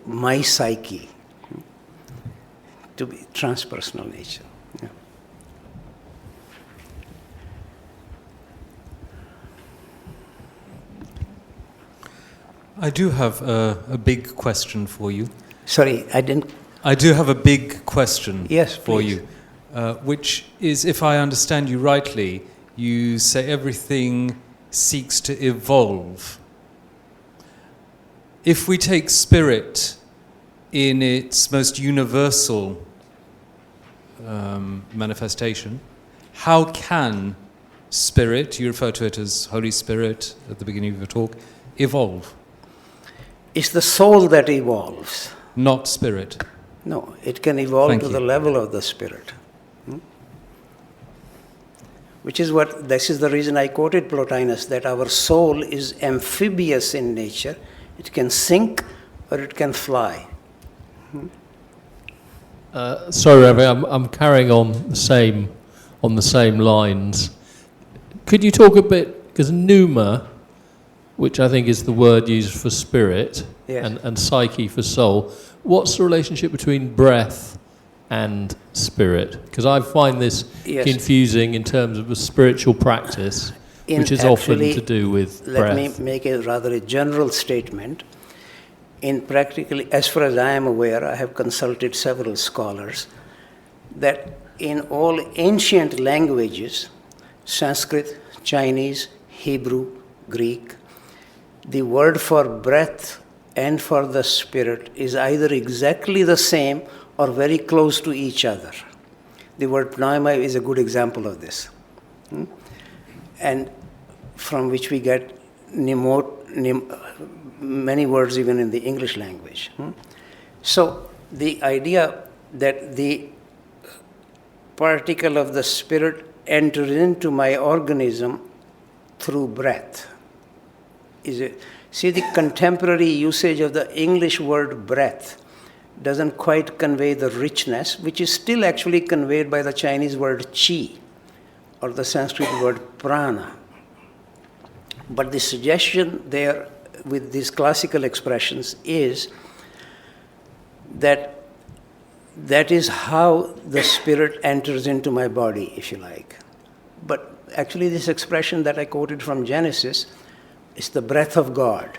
A: my psyche, to be transpersonal nature. Yeah.
D: I do have a big question for you.
A: Sorry, I didn't...
D: I do have a big question for
A: please.
D: you, which is, if I understand you rightly, you say everything seeks to evolve. If we take spirit in its most universal manifestation, how can spirit, you refer to it as Holy Spirit at the beginning of your talk, evolve?
A: It's the soul that evolves.
D: Not spirit.
A: No, it can evolve
D: Thank
A: to
D: you.
A: the level of the spirit. This is the reason I quoted Plotinus, that our soul is amphibious in nature. It can sink or it can fly.
E: Sorry, Ravi, I'm carrying on the same lines. Could you talk a bit, because pneuma, which I think is the word used for spirit,
A: Yes.
E: and psyche for soul, what's the relationship between breath and spirit? Because I find this
A: Yes.
E: confusing in terms of a spiritual practice, which is often to do with breath.
A: Let me make a rather a general statement. In practically, as far as I am aware, I have consulted several scholars, that in all ancient languages, Sanskrit, Chinese, Hebrew, Greek, the word for breath and for the spirit is either exactly the same or very close to each other. The word pneuma is a good example of this. And from which we get many words even in the English language. So the idea that the particle of the spirit enters into my organism through breath see, the contemporary usage of the English word breath doesn't quite convey the richness, which is still actually conveyed by the Chinese word qi or the Sanskrit word prana. But the suggestion there with these classical expressions is that is how the spirit enters into my body, if you like. But actually this expression that I quoted from Genesis is the breath of God.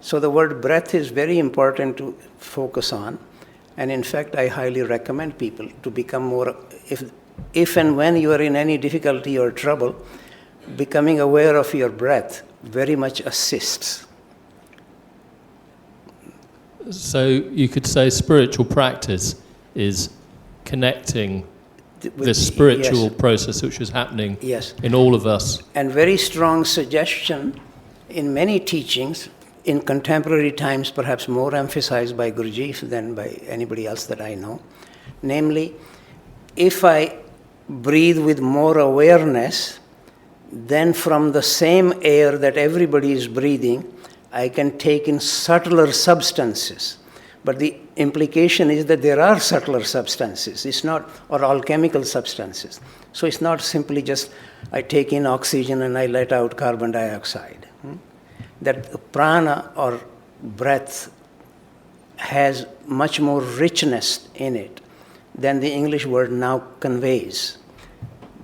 A: So the word breath is very important to focus on. And in fact, I highly recommend people to become more, if and when you are in any difficulty or trouble, becoming aware of your breath very much assists.
E: So you could say spiritual practice is connecting the spiritual
A: Yes.
E: process which is happening
A: Yes.
E: in all of us.
A: And very strong suggestion in many teachings, in contemporary times perhaps more emphasized by Guruji than by anybody else that I know. Namely, if I breathe with more awareness, then from the same air that everybody is breathing, I can take in subtler substances. But the implication is that there are subtler substances. It's not, or alchemical substances. So it's not simply just I take in oxygen and I let out carbon dioxide. That prana or breath has much more richness in it than the English word now conveys.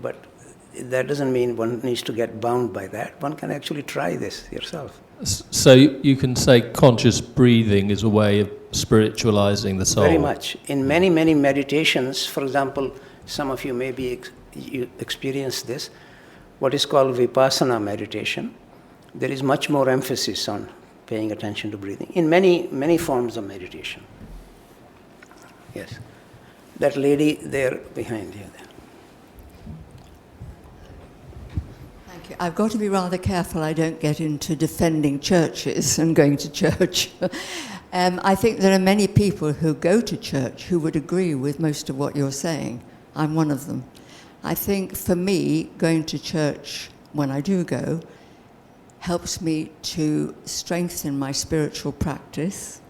A: But that doesn't mean one needs to get bound by that. One can actually try this yourself.
E: So you can say conscious breathing is a way of spiritualizing the soul.
A: Very much. In many, many meditations, for example, some of you maybe you experience this, what is called vipassana meditation, there is much more emphasis on paying attention to breathing in many, many forms of meditation. Yes. That lady there behind you.
F: Thank you. I've got to be rather careful I don't get into defending churches and going to church. I think there are many people who go to church who would agree with most of what you're saying. I'm one of them. I think for me, going to church when I do go helps me to strengthen my spiritual practice.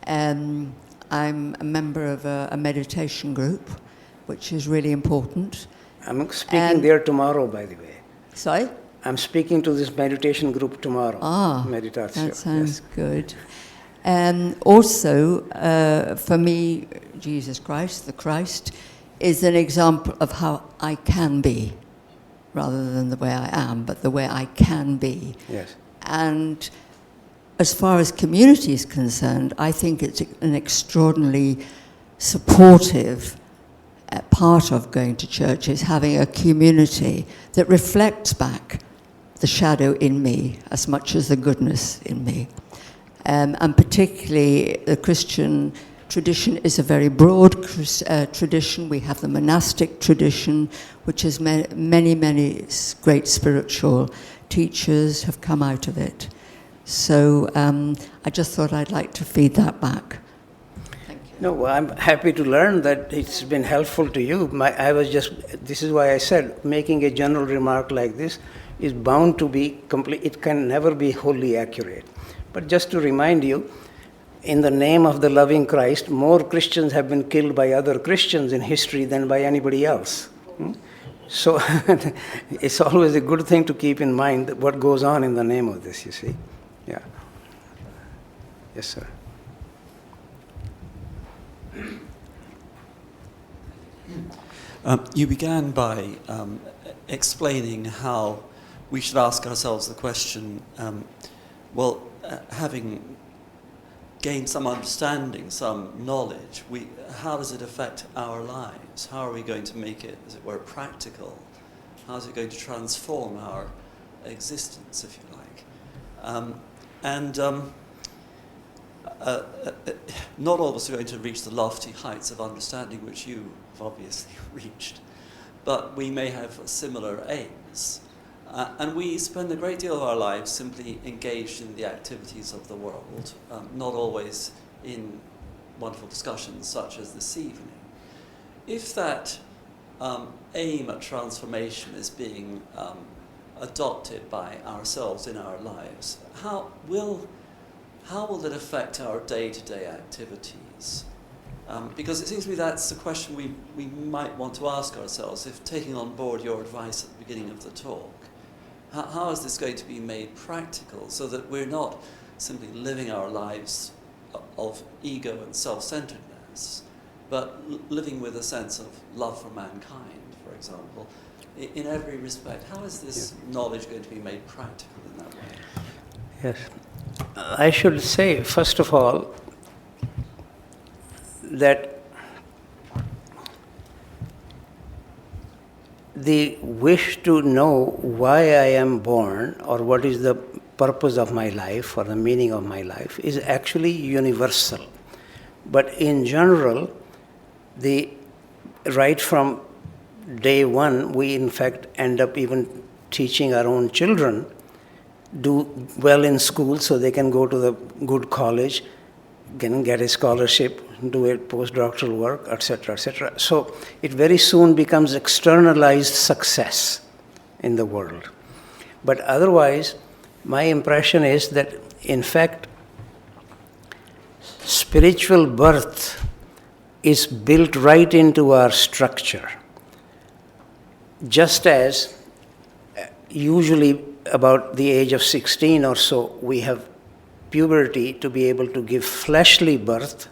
F: I'm a member of a meditation group, which is really important.
A: I'm speaking there tomorrow, by the way.
F: Sorry?
A: I'm speaking to this meditation group tomorrow. Meditation.
F: That sounds good. Also, for me, Jesus Christ, the Christ, is an example of how I can be, rather than the way I am, but the way I can be.
A: Yes.
F: And as far as community is concerned, I think it's an extraordinarily supportive part of going to church is having a community that reflects back the shadow in me as much as the goodness in me. And particularly the Christian tradition is a very broad tradition. We have the monastic tradition, which has many, many great spiritual teachers have come out of it. So I just thought I'd like to feed that back. Thank you.
A: No, I'm happy to learn that it's been helpful to you. This is why I said, making a general remark like this is bound to be complete. It can never be wholly accurate. But just to remind you, in the name of the loving Christ, more Christians have been killed by other Christians in history than by anybody else. So it's always a good thing to keep in mind what goes on in the name of this, you see. Yeah. Yes, sir.
G: You began by explaining how we should ask ourselves the question, having gained some understanding, some knowledge, how does it affect our lives? How are we going to make it, as it were, practical? How is it going to transform our existence, if you like? Not all of us are going to reach the lofty heights of understanding which you have obviously reached, but we may have similar aims. And we spend a great deal of our lives simply engaged in the activities of the world, not always in wonderful discussions such as this evening. If that aim at transformation is being adopted by ourselves in our lives, how will it affect our day-to-day activities? Because it seems to me that's the question we might want to ask ourselves, if taking on board your advice at the beginning of the talk. How is this going to be made practical so that we're not simply living our lives of ego and self-centeredness, but living with a sense of love for mankind, for example, in every respect? How is this knowledge going to be made practical in that way?
A: Yes. I should say, first of all, that the wish to know why I am born or what is the purpose of my life or the meaning of my life is actually universal. But in general, right from day one, we in fact end up even teaching our own children do well in school so they can go to the good college, can get a scholarship, do a postdoctoral work, etc., etc. So it very soon becomes externalized success in the world. But otherwise, my impression is that, in fact, spiritual birth is built right into our structure. Just as usually about the age of 16 or so, we have puberty to be able to give fleshly birth.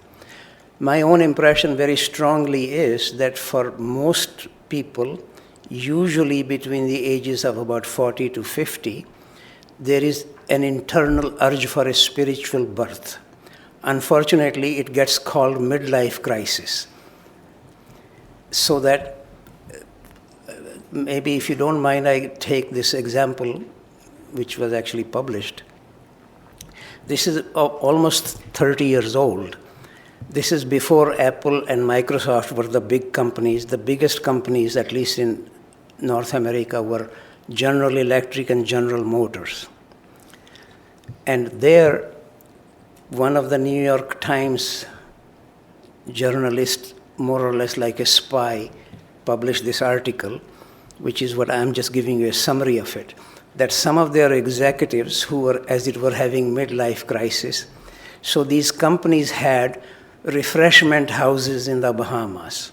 A: My own impression very strongly is that for most people, usually between the ages of about 40 to 50, there is an internal urge for a spiritual birth. Unfortunately, it gets called midlife crisis. So that, maybe if you don't mind, I take this example, which was actually published. This is almost 30 years old. This is before Apple and Microsoft were the big companies. The biggest companies, at least in North America, were General Electric and General Motors. And there, one of the New York Times journalists, more or less like a spy, published this article, which is what I'm just giving you a summary of it, that some of their executives who were, as it were, having midlife crisis, so these companies had refreshment houses in the Bahamas,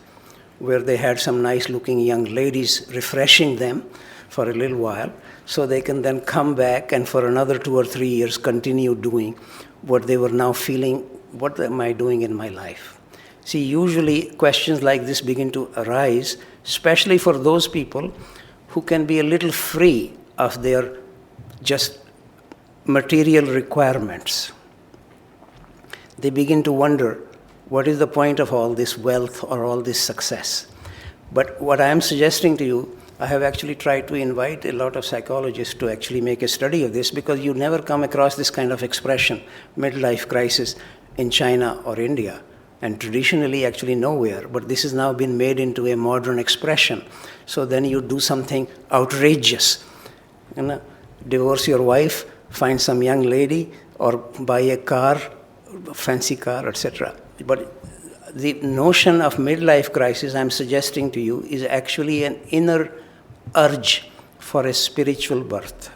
A: where they had some nice-looking young ladies refreshing them for a little while, so they can then come back and for another 2 or 3 years continue doing what they were now feeling, what am I doing in my life? See, usually questions like this begin to arise, especially for those people who can be a little free of their just material requirements. They begin to wonder, what is the point of all this wealth or all this success? But what I am suggesting to you, I have actually tried to invite a lot of psychologists to actually make a study of this, because you never come across this kind of expression, midlife crisis, in China or India, and traditionally actually nowhere. But this has now been made into a modern expression. So then you do something outrageous. You know, divorce your wife, find some young lady, or buy a car, fancy car, etc. But the notion of midlife crisis, I'm suggesting to you, is actually an inner urge for a spiritual birth.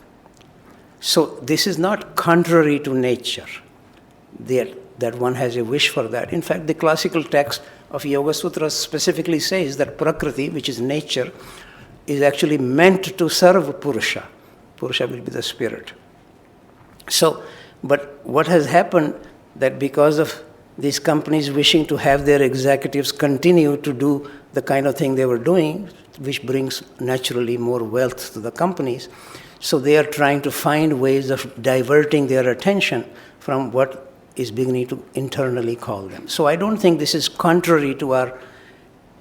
A: So this is not contrary to nature, that one has a wish for that. In fact, the classical text of Yoga Sutras specifically says that Prakriti, which is nature, is actually meant to serve Purusha. Purusha will be the spirit. So, but what has happened, that because of these companies wishing to have their executives continue to do the kind of thing they were doing, which brings naturally more wealth to the companies, so they are trying to find ways of diverting their attention from what is beginning to internally call them. So I don't think this is contrary to our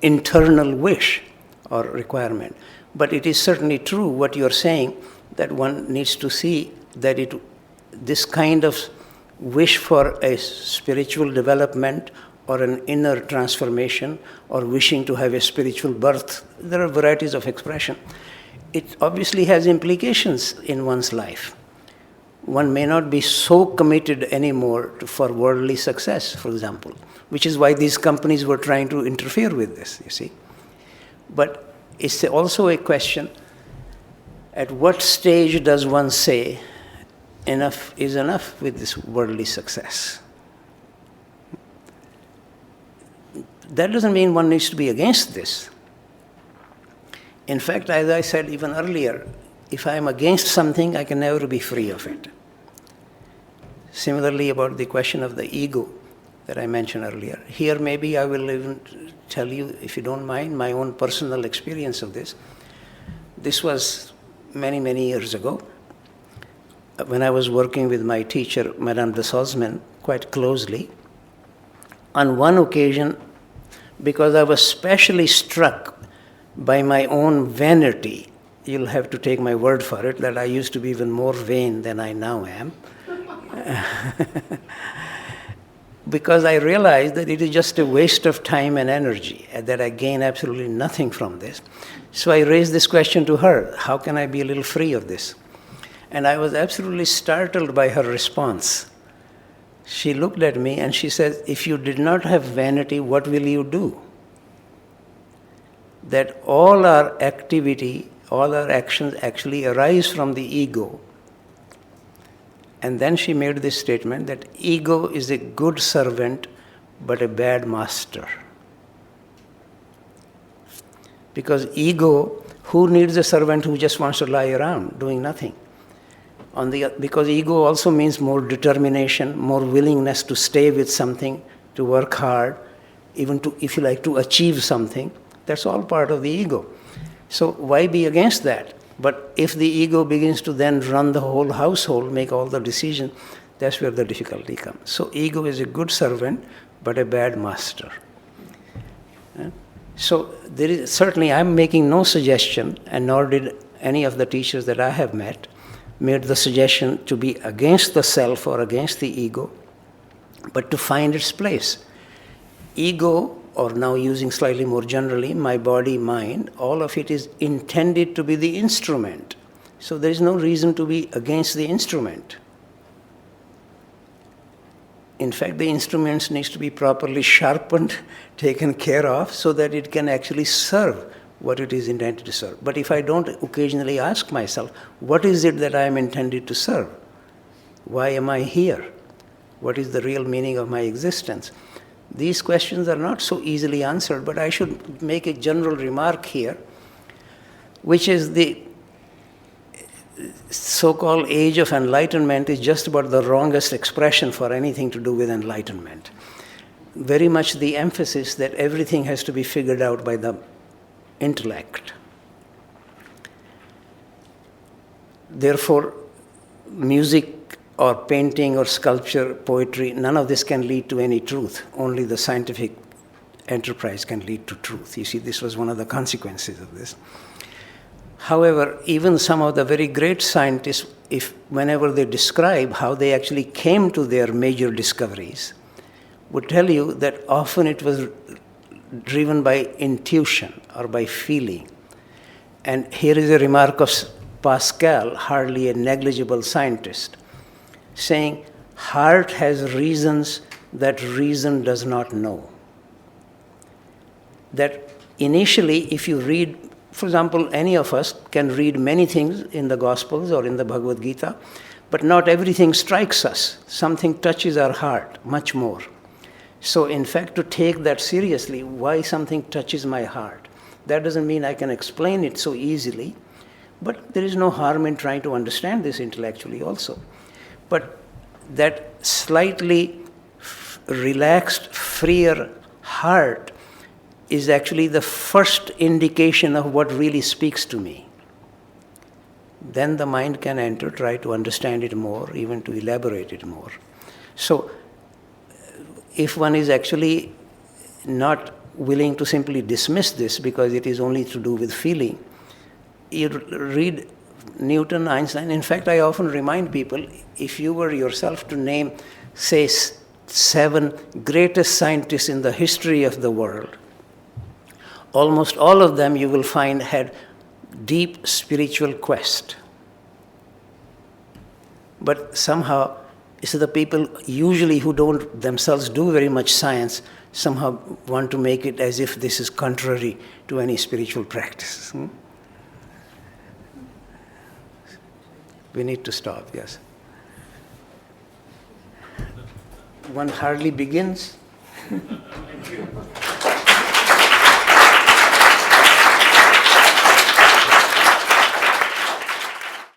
A: internal wish or requirement. But it is certainly true what you're saying, that one needs to see that this kind of wish for a spiritual development or an inner transformation or wishing to have a spiritual birth, there are varieties of expression. It obviously has implications in one's life. One may not be so committed anymore for worldly success, for example, which is why these companies were trying to interfere with this, you see. But it's also a question, at what stage does one say, enough is enough with this worldly success? That doesn't mean one needs to be against this. In fact, as I said even earlier, if I am against something, I can never be free of it. Similarly, about the question of the ego that I mentioned earlier. Here, maybe I will even tell you, if you don't mind, my own personal experience of this. This was many, many years ago, when I was working with my teacher, Madame de Salzman, quite closely. On one occasion, because I was specially struck by my own vanity you'll have to take my word for it, that I used to be even more vain than I now am. Because I realized that it is just a waste of time and energy, and that I gain absolutely nothing from this. So I raised this question to her, how can I be a little free of this? And I was absolutely startled by her response. She looked at me and she said, if you did not have vanity, what will you do? That all our activity, all our actions actually arise from the ego. And then she made this statement that ego is a good servant but a bad master. Because ego, who needs a servant who just wants to lie around doing nothing? Because ego also means more determination, more willingness to stay with something, to work hard, even to, if you like, to achieve something. That's all part of the ego. So why be against that? But if the ego begins to then run the whole household, make all the decisions, that's where the difficulty comes. So ego is a good servant, but a bad master. So there is, certainly I'm making no suggestion, and nor did any of the teachers that I have met, made the suggestion to be against the self or against the ego, but to find its place. Ego, or now using slightly more generally, my body, mind, all of it is intended to be the instrument. So there is no reason to be against the instrument. In fact, the instrument needs to be properly sharpened, taken care of, so that it can actually serve what it is intended to serve. But if I don't occasionally ask myself, what is it that I am intended to serve? Why am I here? What is the real meaning of my existence? These questions are not so easily answered, but I should make a general remark here, which is the so-called age of enlightenment is just about the wrongest expression for anything to do with enlightenment. Very much the emphasis that everything has to be figured out by the intellect. Therefore, music or painting or sculpture, poetry, none of this can lead to any truth. Only the scientific enterprise can lead to truth. You see, this was one of the consequences of this. However, even some of the very great scientists, whenever they describe how they actually came to their major discoveries, would tell you that often it was driven by intuition or by feeling. And here is a remark of Pascal, hardly a negligible scientist, saying, heart has reasons that reason does not know. That initially, if you read, for example, any of us can read many things in the Gospels or in the Bhagavad Gita, but not everything strikes us. Something touches our heart much more. So in fact, to take that seriously, why something touches my heart, that doesn't mean I can explain it so easily, but there is no harm in trying to understand this intellectually also. But that slightly relaxed, freer heart is actually the first indication of what really speaks to me. Then the mind can enter, try to understand it more, even to elaborate it more. So, if one is actually not willing to simply dismiss this because it is only to do with feeling, you read Newton, Einstein. In fact, I often remind people, if you were yourself to name, say, 7 greatest scientists in the history of the world, almost all of them you will find had deep spiritual quest. But somehow, it's the people usually who don't themselves do very much science somehow want to make it as if this is contrary to any spiritual practice. We need to stop, yes. One hardly begins. Thank you.